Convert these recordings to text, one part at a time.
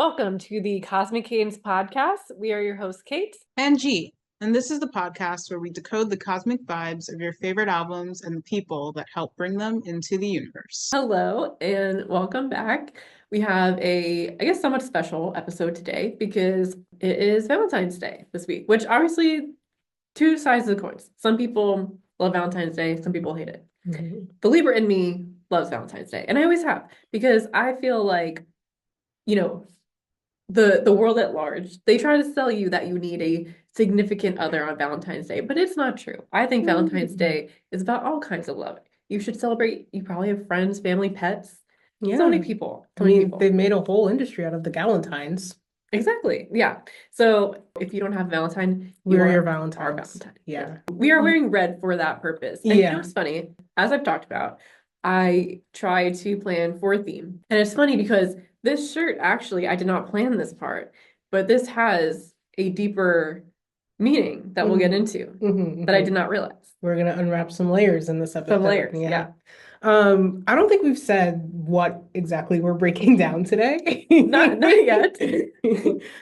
Welcome to the Cosmic Cadence podcast. We are your hosts, Kate and G. And this is the podcast where we decode the cosmic vibes of your favorite albums and the people that help bring them into the universe. Hello, and welcome back. We have I guess, somewhat special episode today because it is Valentine's Day this week, which obviously two sides of the coins. Some people love Valentine's Day, some people hate it. Mm-hmm. The Libra in me loves Valentine's Day, and I always have, because I feel like, the world at large, they try to sell you that you need a significant other on Valentine's Day, but it's not true. I think Valentine's Day is about all kinds of love. You should celebrate. You probably have friends, family, pets. Yeah. So many people. They've made a whole industry out of the Galentines. Exactly. Yeah. So if you don't have Valentine, we're your Valentines. Our Valentine. Yeah. We are wearing red for that purpose. And you know what's funny? As I've talked about, I try to plan for a theme. And it's funny because this shirt, actually, I did not plan this part, but this has a deeper meaning that we'll get into that I did not realize. We're going to unwrap some layers in this episode. Some layers, yeah. I don't think we've said what exactly we're breaking down today. Not yet.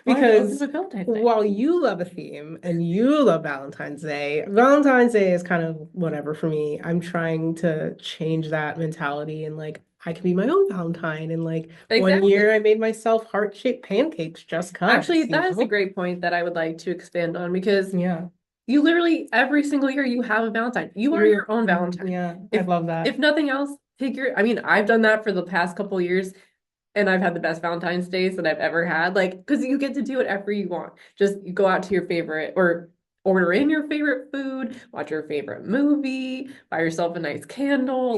Because while you love a theme and you love Valentine's Day is kind of whatever for me. I'm trying to change that mentality and I can be my own Valentine. And exactly. 1 year I made myself heart-shaped pancakes just cause. Actually, that is a great point that I would like to expand on because you literally every single year you have a Valentine. You are your own Valentine. Yeah, I love that. If nothing else, I've done that for the past couple of years and I've had the best Valentine's days that I've ever had. Because you get to do whatever you want. Just you go out to your favorite or order in your favorite food, watch your favorite movie, buy yourself a nice candle,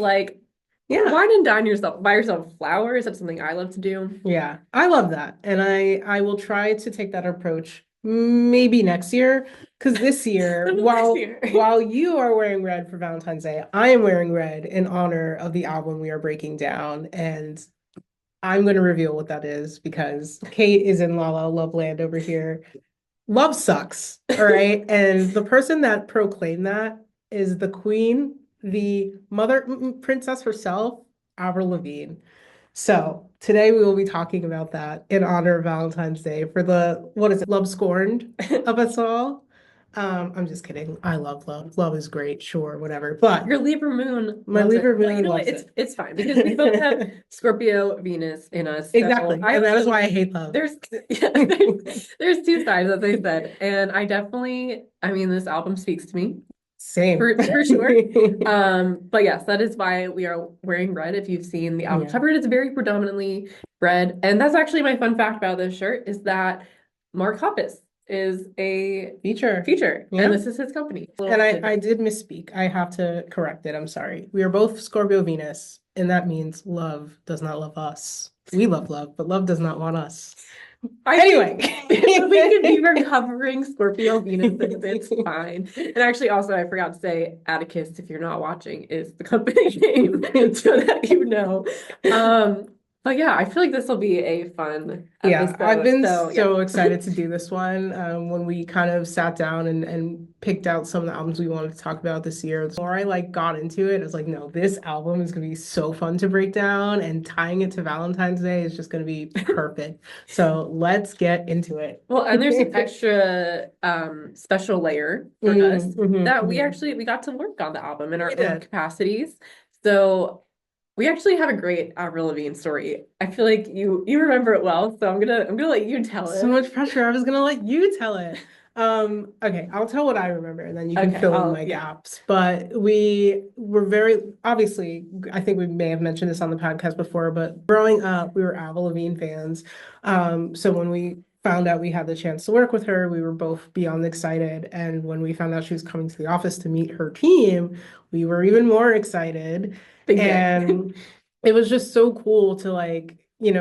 yeah. Wine and dine yourself, buy yourself flowers. That's something I love to do. Yeah, I love that. And I will try to take that approach maybe next year. Because this year, while you are wearing red for Valentine's Day, I am wearing red in honor of the album we are breaking down. And I'm going to reveal what that is because Kate is in La La Love Land over here. Love sucks, all right? And the person that proclaimed that is the queen, the mother princess herself, Avril Lavigne. So today we will be talking about that in honor of Valentine's Day for the, love scorned of us all. I'm just kidding. I love love. Love is great, sure, whatever. But your Libra moon, my Libra moon, it's fine because we both have Scorpio Venus in us. Exactly, and that is why I hate love. There's two sides, as I said, and I definitely, this album speaks to me. Same. For sure. But yes, that is why we are wearing red. If you've seen the album cover, it's very predominantly red. And that's actually my fun fact about this shirt is that Mark Hoppus is a feature. Yeah. And this is his company. And I did misspeak. I have to correct it. I'm sorry. We are both Scorpio Venus, and that means love does not love us. We love love, but love does not want us. Anyway, we could be recovering Scorpio Venus. It's fine. And actually, also, I forgot to say, Atticus, if you're not watching, is the company name, so that you know. But yeah, I feel like this will be a fun episode. Yeah, I've been so excited to do this one. When we kind of sat down and picked out some of the albums we wanted to talk about this year, the more I got into it, I was like, no, this album is gonna be so fun to break down, and tying it to Valentine's Day is just gonna be perfect. So let's get into it. Well, and there's an extra special layer for us that we got to work on the album in our own capacities. So we actually have a great Avril Lavigne story. I feel like you remember it well, so I'm gonna let you tell it. So much pressure. I was gonna let you tell it. Okay, I'll tell what I remember, and then you can fill in my gaps. But we were very obviously. I think we may have mentioned this on the podcast before, but growing up, we were Avril Lavigne fans. So when we found out we had the chance to work with her, we were both beyond excited. And when we found out she was coming to the office to meet her team, we were even more excited. And it was just so cool to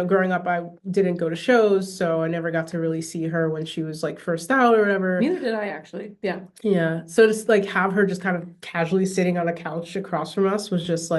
growing up, I didn't go to shows, so I never got to really see her when she was first out or whatever. Neither did I actually. Yeah. Yeah. So just have her just kind of casually sitting on a couch across from us was just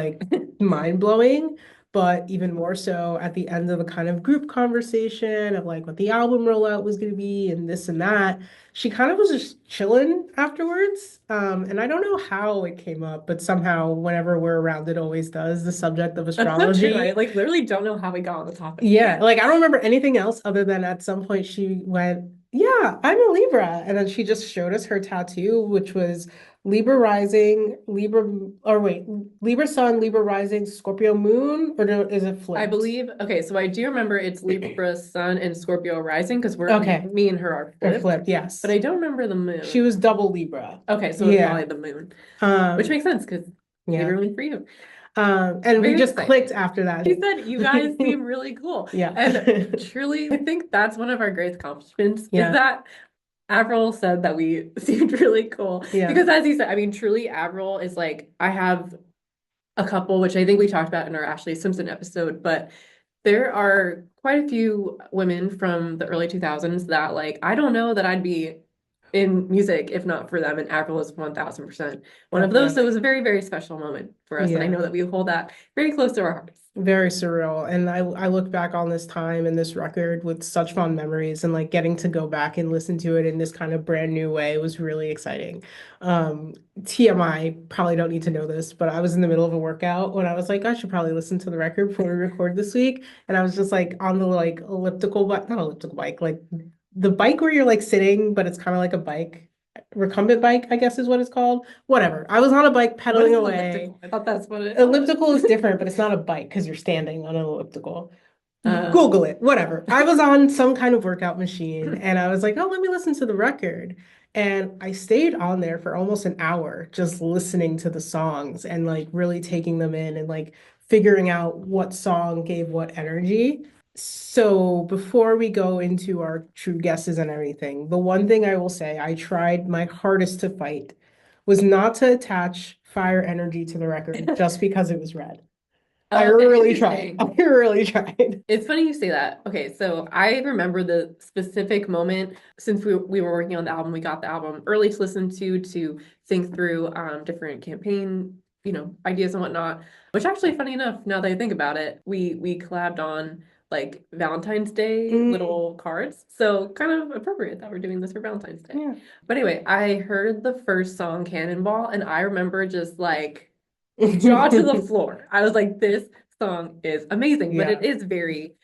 mind blowing. but even more so at the end of the kind of group conversation of like what the album rollout was going to be and this and that. She kind of was just chilling afterwards. And I don't know how it came up, but somehow whenever we're around, it always does, the subject of That's so astrology. true. I like literally don't know how we got on the topic. Yeah, like I don't remember anything else other than at some point she went, "Yeah, I'm a Libra." And then she just showed us her tattoo, which was Libra rising, Libra sun, Libra rising, Scorpio moon, or is it I flipped? believe, okay, so I do remember it's Libra sun and Scorpio rising because Okay. me and her are They're flipped, flipped, yes. but I don't remember the moon. She was double Libra. Okay, so it's Yeah. probably the moon, which Um, makes sense because yeah. Libra moon for you. And we Very just exciting. clicked after that. She said, "You guys seem really cool." Yeah. And truly, I think that's one of our greatest accomplishments Yeah. is that Avril said that we seemed really cool. Yeah. Because as you said, I mean, truly, Avril is like, I have a couple, which I think we talked about in our Ashley Simpson episode, but there are quite a few women from the early 2000s that like, I don't know that I'd be in music if not for them, and Avril is 1000% one of those. So it was a very, very special moment for us, and I Yeah. know that we hold that very close to our hearts. Very surreal. And I look back on this time and this record with such fond memories, and like getting to go back and listen to it in this kind of brand new way was really exciting. TMI, probably don't need to know this, but I was in the middle of a workout when I was like, I should probably listen to the record before we record this week. And I was just like on the like elliptical bike, not elliptical bike, like the bike where you're like sitting, but it's kind of like a bike. Recumbent bike, I guess is what it's called. Whatever. I was on a bike pedaling away. Elliptical? I thought that's what it Elliptical is different, but it's not a bike because you're standing on an elliptical. Google it, whatever. I was on some kind of workout machine and I was like, oh, let me listen to the record. And I stayed on there for almost an hour just listening to the songs and like really taking them in and like figuring out what song gave what energy. So before we go into our true guesses and everything, the one thing I will say I tried my hardest to fight was not to attach fire energy to the record just because it was red. I really tried. I really tried. It's funny you say that. Okay, so I remember the specific moment since we were working on the album, we got the album early to listen to think through different campaign, ideas and whatnot. Which actually, funny enough, now that I think about it, we collabed on like Valentine's Day little cards. So kind of appropriate that we're doing this for Valentine's Day. Yeah. But anyway, I heard the first song Cannonball and I remember just like jaw to the floor. I was like, this song is amazing, but it is very,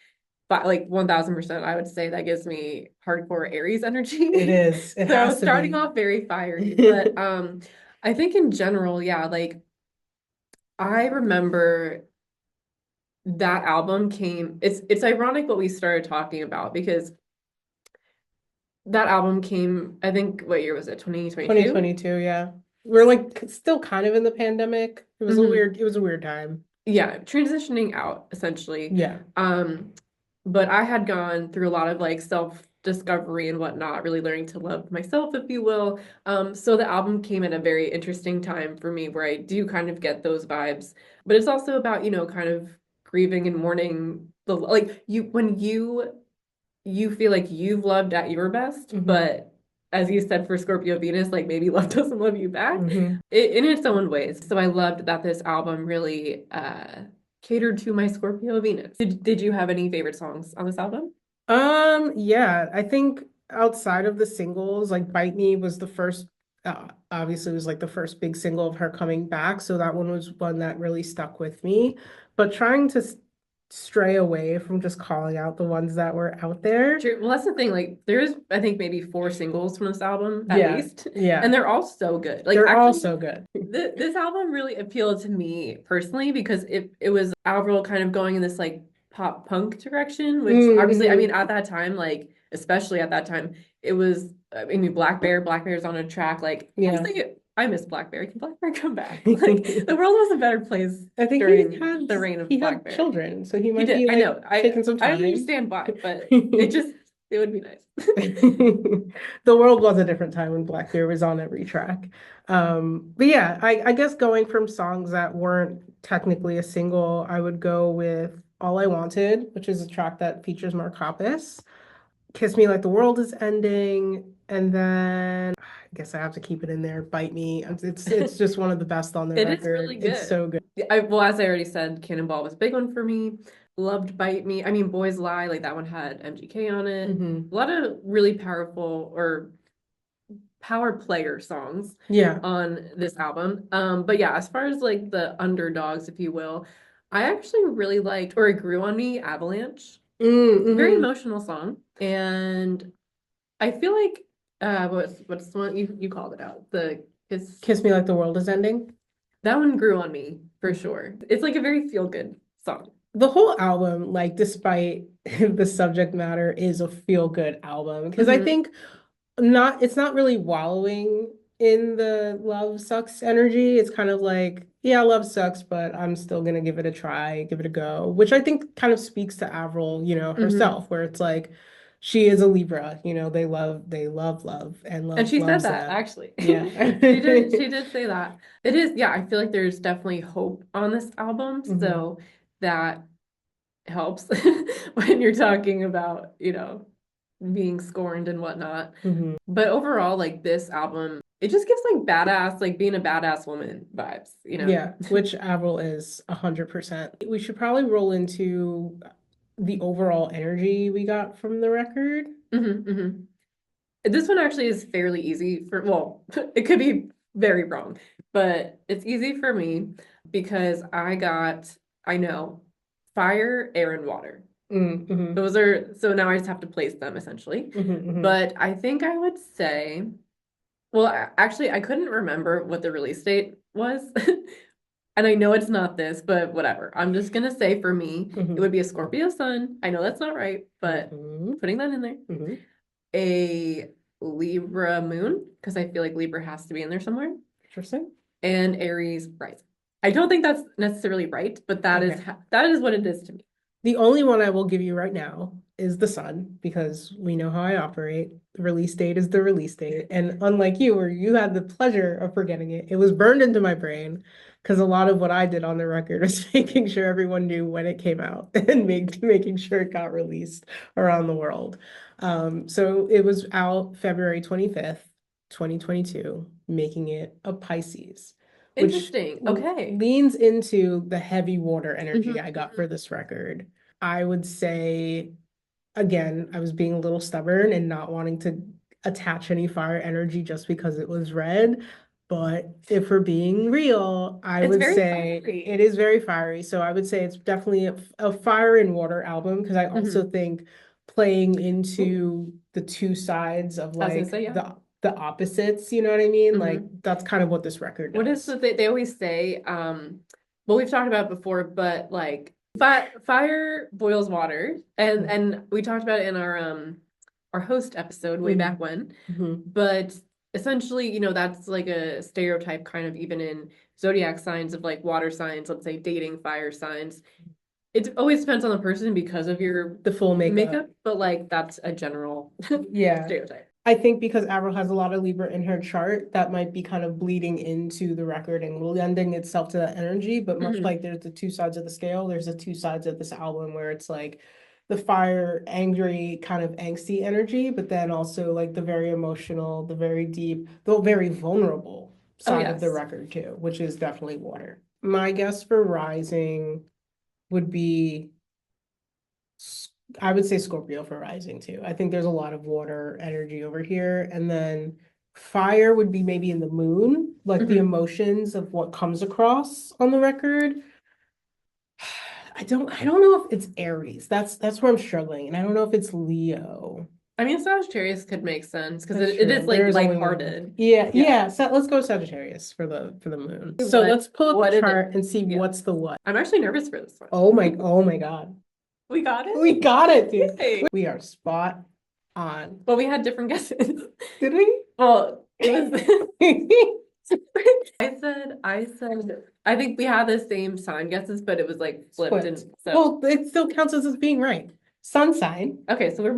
like 1000%. I would say that gives me hardcore Aries energy. It is. It has to starting be. off very fiery, but I think in general, yeah, like I remember that album came. It's ironic what we started talking about because that album came. I think what year was it? 2022. 2022. Yeah. We're like still kind of in the pandemic. It was it was a weird time. Yeah, transitioning out essentially. Yeah. But I had gone through a lot of like self-discovery and whatnot, really learning to love myself, if you will. So the album came at a very interesting time for me where I do kind of get those vibes. But it's also about, kind of grieving and mourning the like when you feel like you've loved at your best, but as you said for Scorpio Venus, like maybe love doesn't love you back in its own ways. So I loved that this album really catered to my Scorpio Venus. Did you have any favorite songs on this album? Yeah, I think outside of the singles, like Bite Me was the first, obviously it was like the first big single of her coming back. So that one was one that really stuck with me. But trying to stray away from just calling out the ones that were out there. True. Well, that's the thing. Like, there's I think maybe 4 singles from this album at least. Yeah. And they're all so good. Like they're actually, all so good. This album really appealed to me personally because it was Avril kind of going in this like pop punk direction, which obviously, I mean, at that time, like especially at that time, it was. I mean, Black Bear's on a track. Like, yeah. I miss Black Bear. Can Black Bear come back? Like, the world was a better place. I think during he had the reign of he Black had Bear. children, so he might be I like know. taking some time. I understand why, but it would be nice. The world was a different time when Black Bear was on every track. But yeah, I guess going from songs that weren't technically a single, I would go with All I Wanted, which is a track that features Mark Hoppus. Kiss Me Like the World Is Ending, and then I guess I have to keep it in there. Bite Me. It's just one of the best on the record. It is really good. It's so good. well, as I already said, Cannonball was a big one for me. Loved Bite Me. I mean, Boys Lie, like that one had MGK on it. Mhm. A lot of really powerful or power player songs Yeah. on this album. But yeah, as far as like the underdogs, if you will, I actually really liked, or it grew on me, Avalanche. It's a very Mm-hmm. emotional song, and I feel like what's the one you called it out? The Kiss Me Like the World Is Ending. that one grew on me for sure. It's like a very feel good song. The whole album, like despite the subject matter, is a feel good album because I Mhm. think it's not really wallowing in the love sucks energy. It's kind of like, yeah, love sucks, but I'm still gonna give it a try, give it a go, which I think kind of speaks to Avril, Mhm. herself, where it's like she is a Libra, they love love and And love she said loves that them. actually. Yeah. She did say that. It is, yeah, I feel like there's definitely hope on this album, Mhm. so that helps when you're talking about, being scorned and whatnot. Mhm. But overall, like this album, it just gives like badass, like being a badass woman vibes, you know? Yeah, which Avril is 100%. We should probably roll into the overall energy we got from the record. Hmm. This one actually is fairly easy well, it could be very wrong, but it's easy for me because I know, fire, air, and water. Mm-hmm. Those are, so now I just have to place them essentially. Mm-hmm. But I think I would say, well, actually, I couldn't remember what the release date was. And I know it's not this, but whatever. I'm just gonna say for me, it Mm-hmm. would be a Scorpio sun. I know that's not right, but Mm-hmm. putting that in there. Mm-hmm. A Libra moon, because I feel like Libra has to be in there somewhere, Interesting. and Aries rising. I don't think that's necessarily right, but Okay. that is what it is to me. The only one I will give you right now is the sun, because we know how I operate. The release date is the release date. And unlike you, where you had the pleasure of forgetting it, it was burned into my brain because a lot of what I did on the record was making sure everyone knew when it came out and making sure it got released around the world. So it was out February 25th, 2022, making it a Pisces, which Interesting. Okay. leans into the heavy water Mhm, energy I got mhm. for this record. I would say, again, I was being a little stubborn and not wanting to attach any fire energy just because it was red. But if we're being real, I It's would very say fiery. it is very fiery. So I would say it's definitely a fire and water album because I also Mhm. think playing Ooh, into the two sides of I was gonna like say, yeah. the opposites, you know what I mean? Like Mhm. that's kind of what this record What is does. the they always say? Well, we've talked about it before, but like fire boils water, and we talked about it in our host episode way back Mhm. when. Mhm. But essentially, that's like a stereotype kind of even in zodiac signs of like water signs, let's say dating fire signs. It always depends on the person because of your The full makeup. makeup, but like that's a general Yeah. stereotype. I think because Avril has a lot of Libra in her chart, that might be kind of bleeding into the record and lending itself to that energy. But much Mhm. like there's the two sides of the scale, there's the two sides of this album where it's like the fire, angry, kind of angsty energy, but then also like the very emotional, the very deep, the very vulnerable Oh, side of the yes. record too, which is definitely water. My guess for Rising would be I would say Scorpio for rising too. I think there's a lot of water energy over here. And then fire would be maybe in the moon, like the Mhm. emotions of what comes across on the record. I don't know if it's Aries. That's where I'm struggling. And I don't know if it's Leo. I mean, Sagittarius could make sense because That's it is true. like There is only one. lighthearted. Yeah, Yeah. yeah. So let's go Sagittarius for the moon. So What let's pull up the what did chart it? and see Yeah. what's the what. I'm actually nervous for this one. Oh my God. We got it? We got it, dude. Yay. We are spot on. But we had different guesses. Did we? Well, it was I think we had the same sign guesses, but it was like flipped and Split. so Well, it still counts as being right. Sun sign. okay, so we're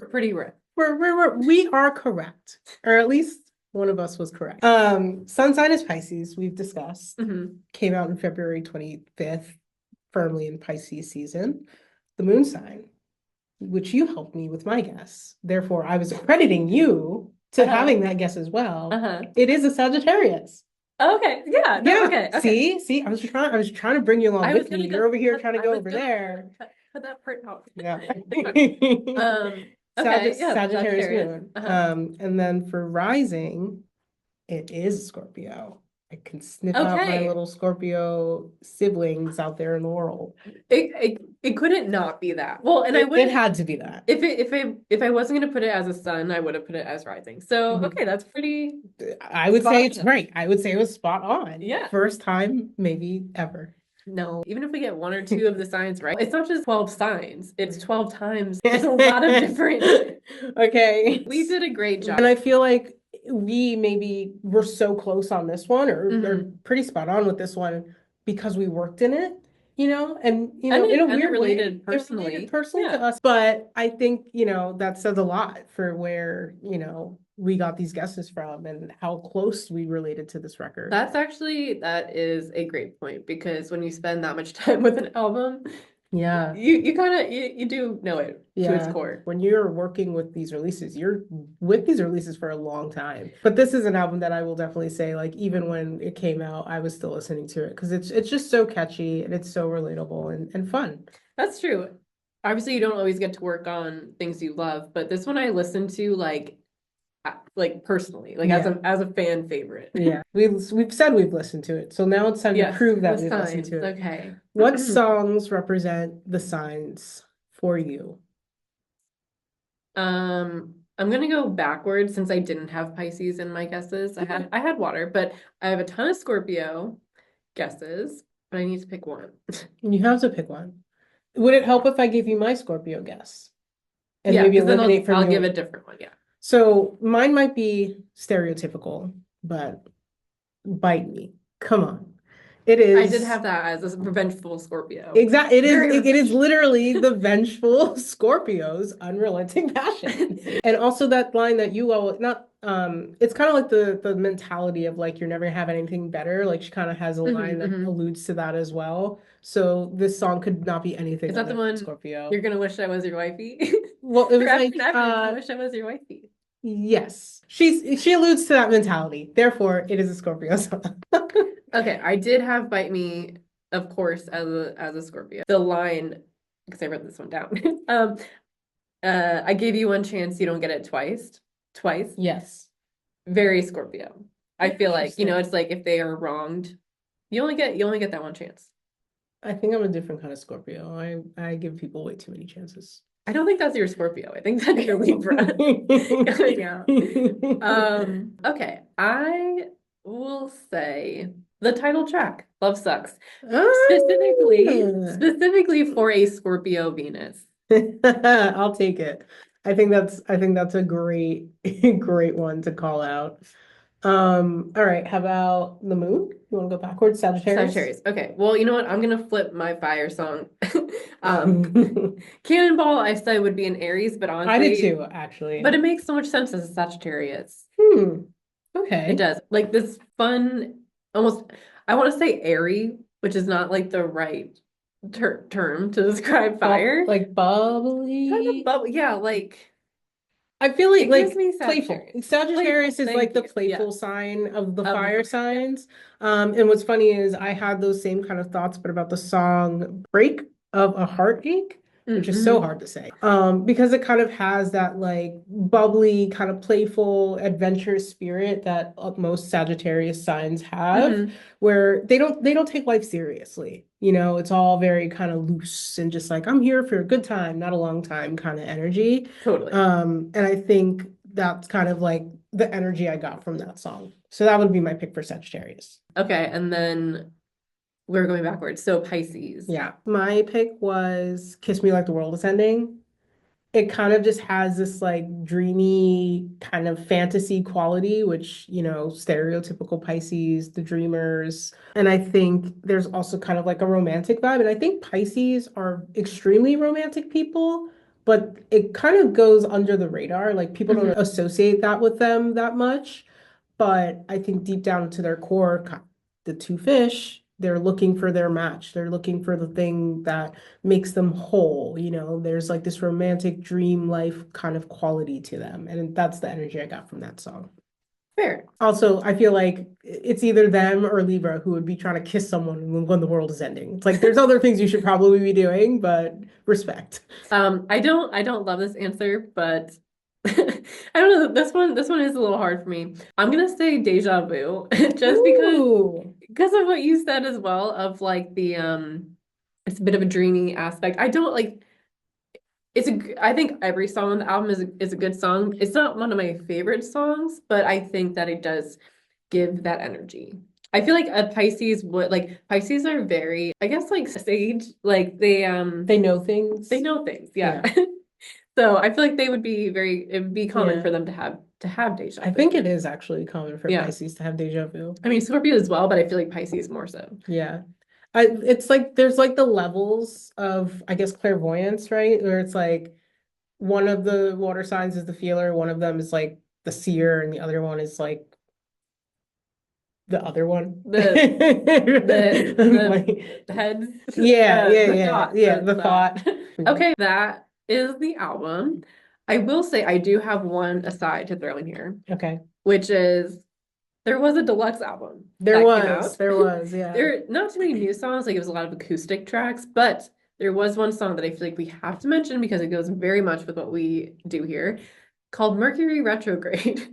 pretty right. We are correct, or at least one of us was correct. Sun sign is Pisces. We've discussed. Mhm. Came out in February 25th, firmly in Pisces season. The moon sign, which you helped me with my guess. Therefore, I was crediting you to Uh-huh. having that guess as well. Uh-huh. It is a Sagittarius. Okay, yeah, no, Yeah. okay, okay. See, I was trying to bring you along I was with me. gonna go You're over here cut, trying to I go was over gonna there. cut that part out. Yeah. Um, okay, yeah, Sagittarius Sagittarius. moon. Uh-huh. And then for rising, it is Scorpio. I can sniff out my Okay. little Scorpio siblings out there in the world. It couldn't not be that. Well, and I It wouldn't had to be that. if I wasn't gonna put it as a sun, I would have put it as rising. So Mhm. okay, that's pretty I would spot say it's on. right. I would say it was spot on. Yeah. First time, maybe ever. No, even if we get one or two of the signs right, it's not just 12 signs, it's 12 times. There's a lot of different. Okay. We did a great job. And I feel like we maybe were so close on this one or Mhm. pretty spot on with this one because we worked in it, and And in a it weird way, related it related personally. personally to Yeah. us. But I think, that says a lot for where, we got these guesses from and how close we related to this record. That is a great point because when you spend that much time with an album, Yeah. you kind of you do know it to its Yeah. core. When you're working with these releases, you're with these releases for a long time. But this is an album that I will definitely say, like, even when it came out, I was still listening to it because it's just so catchy and it's so relatable and fun. That's true. Obviously, you don't always get to work on things you love, but this one I listened to like personally, like Yeah. as a fan favorite. Yeah. We've said we've listened to it. So now it's time to Yes, prove that the we've listened signs. to it. Okay. What songs represent the signs for you? I'm gonna go backwards since I didn't have Pisces in my guesses. I had water, but I have a ton of Scorpio guesses, but I need to pick one. You have to pick one. Would it help if I gave you my Scorpio guess and Yeah, maybe because then eliminate from I'll give yours? a different one. Yeah. So mine might be stereotypical, but bite me. Come on. It I did is have that as a revengeful Scorpio. exactly Very it is revengeful. literally the vengeful Scorpio's unrelenting passion. And also that line that you all not it's kind of like the mentality of like you're never gonna have anything better. Like she kind of has a line that alludes to that as well. So this song could not be anything Is that the other than one Scorpio. you're gonna wish I was your wifey? Well, it was Forever like and ever, I wish I was your wifey. yes. She alludes to that mentality. Therefore, it is a Scorpio song. Okay, I did have Bite Me, of course, as a Scorpio. The line, because I wrote this one down. I gave you one chance, you don't get it twice. Twice. Yes. Very Scorpio. I feel like, Interesting. it's like if they are wronged, you only get that one chance. I think I'm a different kind of Scorpio. I give people way too many chances. I don't think that's your Scorpio. I think that's your Libra coming out. Okay, I will say the title track, Love Sucks. Specifically for a Scorpio Venus. I'll take it. I think that's a great great one to call out. All right, how about the moon? You want to go backwards? Sagittarius? Okay. Well, you know what? I'm gonna flip my fire song. Cannonball, I said would be an Aries, but I did honestly, too, actually. but it makes so much sense as a Sagittarius. Okay. It does. Like this fun, almost, I want to say airy, which is not like the right term to describe fire. Like bubbly. Kind of bubble. Yeah, like I feel it like gives me playful. Sagittarius. Sagittarius is Thank like the you. playful Yeah. sign of the Of the fire fire, signs. And what's funny is I had those same kind of thoughts, but about the song Break of a Heartache, which is so hard to say. Because it kind of has that like bubbly, kind of playful, adventurous spirit that most Sagittarius signs have, where they don't take life seriously. It's all very kind of loose and just like I'm here for a good time, not a long time kind of energy. Totally. And I think that's kind of like the energy I got from that song. So that would be my pick for Sagittarius. Okay, and then we're going backwards. So Pisces. Yeah. My pick was Kiss Me Like the World Is Ending. It kind of just has this like dreamy kind of fantasy quality, which, stereotypical Pisces, the dreamers. And I think there's also kind of like a romantic vibe. And I think Pisces are extremely romantic people, but it kind of goes under the radar. Like people don't associate that with them that much. But I think deep down to their core, the two fish, they're looking for their match. They're looking for the thing that makes them whole. There's like this romantic dream life kind of quality to them. And that's the energy I got from that song. Fair. Also, I feel like it's either them or Libra who would be trying to kiss someone when the world is ending. It's like there's other things you should probably be doing, but respect. I don't love this answer, but I don't know. This one is a little hard for me. I'm gonna say deja vu, just Ooh. because of what you said as well, of like the it's a bit of a dreamy aspect. I don't like I think every song on the album is a good song. It's not one of my favorite songs, but I think that it does give that energy. I feel like a Pisces would like Pisces are very, I guess, like sage, like They know things. they know things, yeah. So I feel like they would be it would be common for them to have deja vu. I think it is actually common for Yeah. Pisces to have deja vu. I mean, Scorpio as well, but I feel like Pisces more so. Yeah. It's like there's like the levels of, I guess, clairvoyance, right? Where it's like one of the water signs is the feeler, one of them is like the seer, and the other one is like the other one. The heads. The thought. Okay, that is the album. I will say I do have one aside to throw in here, Okay. which is there was a deluxe album There that was, came out. there was, yeah. There are not too many new songs, like it was a lot of acoustic tracks, but there was one song that I feel like we have to mention because it goes very much with what we do here, called Mercury Retrograde.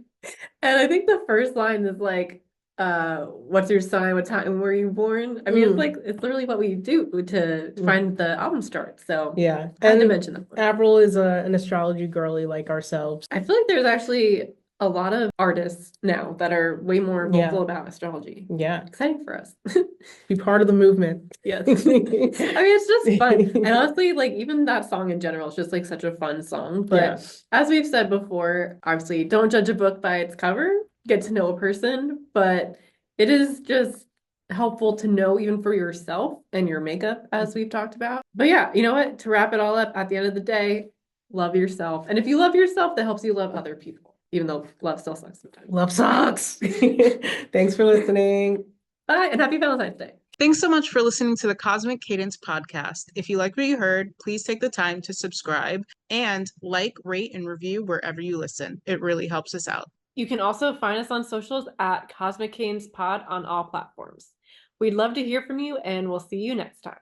And I think the first line is like, what's your sign? What time were you born? I mean, it's like it's literally what we do to find the album start. So yeah, I had to mention that one. Avril is an astrology girly like ourselves. I feel like there's actually a lot of artists now that are way more vocal about astrology. Yeah. Exciting for us. Be part of the movement. Yes. I mean, it's just fun. And honestly, like even that song in general is just like such a fun song. But as we've said before, obviously don't judge a book by its cover, get to know a person, but it is just helpful to know even for yourself and your makeup, as we've talked about. But yeah, you know what? To wrap it all up, at the end of the day, love yourself. And if you love yourself, that helps you love other people. Even though love still sucks sometimes. Love sucks. Thanks for listening. Bye, and happy Valentine's Day. Thanks so much for listening to the Cosmic Cadence podcast. If you like what you heard, please take the time to subscribe and like, rate, and review wherever you listen. It really helps us out. You can also find us on socials at Cosmic Cadence Pod on all platforms. We'd love to hear from you, and we'll see you next time.